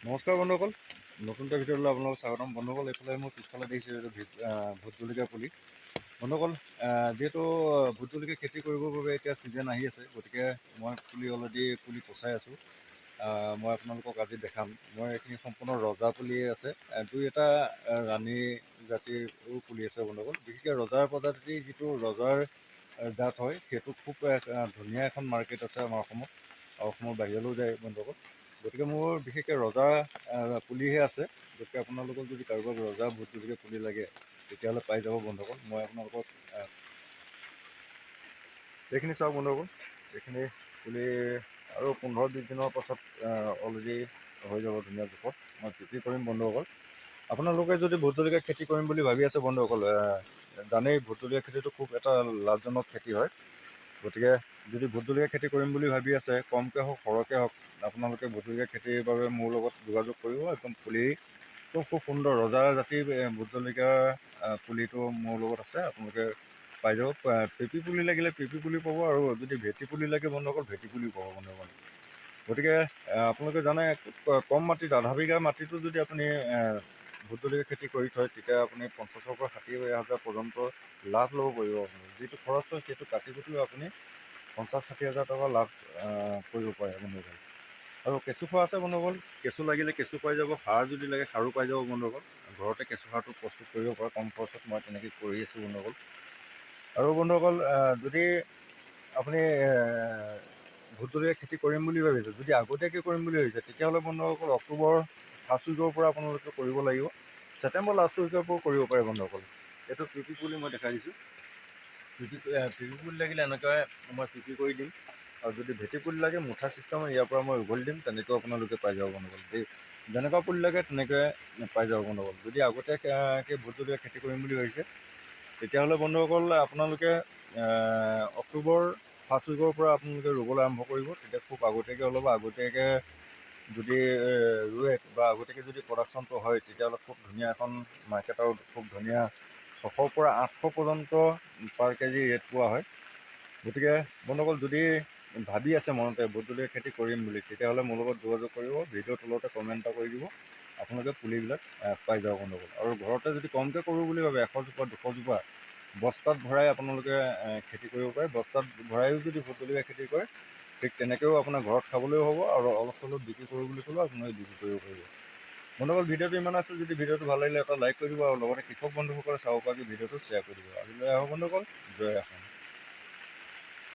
নমস্কাৰ বন্ধুসকল, নতুন এটা ভিডিঅ'লৈ আপোনালোকক স্বাগতম। বন্ধুসকল, এইফালে মোৰ পিছফালে দেখিছোঁ এইটো ভোট জলকীয়া পুলি। বন্ধুসকল, যিহেতু ভোট জলকীয়া খেতি কৰিবৰ বাবে এতিয়া ছিজন আহি আছে, গতিকে মই পুলি পচাই আছোঁ। মই আপোনালোকক আজি দেখাম। মই এইখিনি সম্পূৰ্ণ ৰজা পুলিয়ে আছে, দুই এটা ৰাণী জাতিৰো পুলি আছে বন্ধুসকল। বিশেষকৈ ৰজাৰ প্ৰজাতিৰ যিটো ৰজাৰ জাত হয়, সেইটো খুব ধুনীয়া এখন মাৰ্কেট আছে আমাৰ অসমত, আৰু অসমৰ বাহিৰলৈও যায় বন্ধুসকল। গতিকে মোৰ বিশেষকৈ ৰজা পুলিহে আছে। গতিকে আপোনালোকক যদি কাৰোবাক ৰজা ভোট জলকীয়া পুলি লাগে তেতিয়াহ'লে পাই যাব বন্ধুসকল। মই আপোনালোকক এইখিনি চাওক বন্ধুসকল, এইখিনি পুলি আৰু 15-20 দিনৰ পাছত অলৰেডি হৈ যাব ধুনীয়া জোখত। মই বিক্ৰী কৰিম বন্ধুসকল। আপোনালোকে যদি ভোট জলকীয়া খেতি কৰিম বুলি ভাবি আছে বন্ধুসকল, জানেই ভোট জলকীয়া খেতিটো খুব এটা লাভজনক খেতি হয়। গতিকে যদি ভোট জলকীয়া খেতি কৰিম বুলি ভাবি আছে, কমকৈ হওক সৰহকৈ হওক, আপোনালোকে ভোট জলকীয়া খেতিৰ বাবে মোৰ লগত যোগাযোগ কৰিব। একদম পুলিটো খুব সুন্দৰ ৰজা জাতিৰ ভোট জলকীয়া পুলিটো মোৰ লগত আছে, আপোনালোকে পাই যাব। পেপি পুলি লাগিলে পেপি পুলি পাব, আৰু যদি ভেটি পুলি লাগে বন্ধুসকল ভেটি পুলিও পাব বন্ধুসকল। গতিকে আপোনালোকে জানে কম মাটিত, আধা বিঘা মাটিটো যদি আপুনি ভোট জলকীয়া খেতি কৰি থয়, তেতিয়া আপুনি 50,000 পৰা 60,000 পৰ্যন্ত লাভ ল'ব পাৰিব। যিটো খৰচ হয় সেইটো কাটি কুটিও আপুনি 50-60,000 টকা লাভ কৰিব পাৰে বন্ধুসকল। আৰু কেঁচু খোৱা আছে বন্ধুসকল, কেঁচু লাগিলে কেঁচু পাই যাব, সাৰ যদি লাগে সাৰো পাই যাব বন্ধুসকল। ঘৰতে কেঁচু সাৰটো প্ৰস্তুত কৰিব পাৰে কম খৰচত, মই তেনেকৈ কৰি আছোঁ বন্ধুসকল। আৰু বন্ধুসকল, যদি আপুনি ভোট জলকীয়া খেতি কৰিম বুলি ভাবিছে, যদি আগতীয়াকৈ কৰিম বুলি ভাবিছে, তেতিয়াহ'লে বন্ধুসকল অক্টোবৰ ফাৰ্ষ্ট উইকৰ পৰা আপোনালোকে কৰিব লাগিব। ছেপ্টেম্বৰ লাষ্ট উইকৰ পৰাও কৰিব পাৰে বন্ধুসকল। এইটো পিপি পুলি মই দেখাই দিছোঁ। পিপি পুলি লাগিলে এনেকৈ মই পিপি কৰি দিম, আৰু যদি ভেটি পুলি লাগে মুঠা ছিষ্টেমত ইয়াৰ পৰা মই উঘলি দিম, তেনেকৈ আপোনালোকে পাই যাব বন্ধুসকল। যেনেকুৱা পুলি লাগে তেনেকৈ পাই যাব বন্ধুসকল। যদি আগতীয়াকৈ ভোট জলকীয়া খেতি কৰিম বুলি ভাবিছে, তেতিয়াহ'লে বন্ধুসকল আপোনালোকে অক্টোবৰ ফাৰ্ষ্ট উইকৰ পৰা আপোনালোকে ৰুবলৈ আৰম্ভ কৰিব। তেতিয়া খুব আগতীয়াকৈ অলপ আগতীয়াকৈ যদি ৰুৱে বা আগতীয়াকৈ যদি প্ৰডাকশ্যনটো হয়, তেতিয়াহ'লে খুব ধুনীয়া এখন মাৰ্কেটৰ খুব ধুনীয়া 600 পৰা 800 পৰ্যন্ত পাৰ কেজি ৰেট পোৱা হয়। গতিকে বন্ধুসকল, যদি ভাবি আছে মনতে ভোট জলকীয়া খেতি কৰিম বুলি, তেতিয়াহ'লে মোৰ লগত যোগাযোগ কৰিব। ভিডিঅ'ৰ তলতে কমেণ্ট এটা কৰি দিব, আপোনালোকে পুলিবিলাক পাই যাব বন্ধুসকল। আৰু ঘৰতে যদি কমকৈ কৰোঁ বুলি ভাবে, 100 জোপা 200 জোপা বস্তাত ভৰাই আপোনালোকে খেতি কৰিব পাৰে। বস্তাত ভৰাইও যদি ভোট জলকীয়া খেতি কৰে, ঠিক তেনেকৈও আপোনাৰ ঘৰত খাবলৈও হ'ব, আৰু অলপ চলপ বিক্ৰী কৰোঁ বুলি ক'লেও আপোনালোকে বিক্ৰী কৰিব পাৰিব বন্ধুসকল। ভিডিঅ'টো ইমান আছিল, যদি ভিডিঅ'টো ভাল লাগিলে এটা লাইক কৰি দিব, আৰু লগতে কৃষক বন্ধুসকলে চাব পৰাকৈ ভিডিঅ'টো শ্বেয়াৰ কৰি দিব। আজিলৈ আহোঁ বন্ধুসকল, জয় অসম।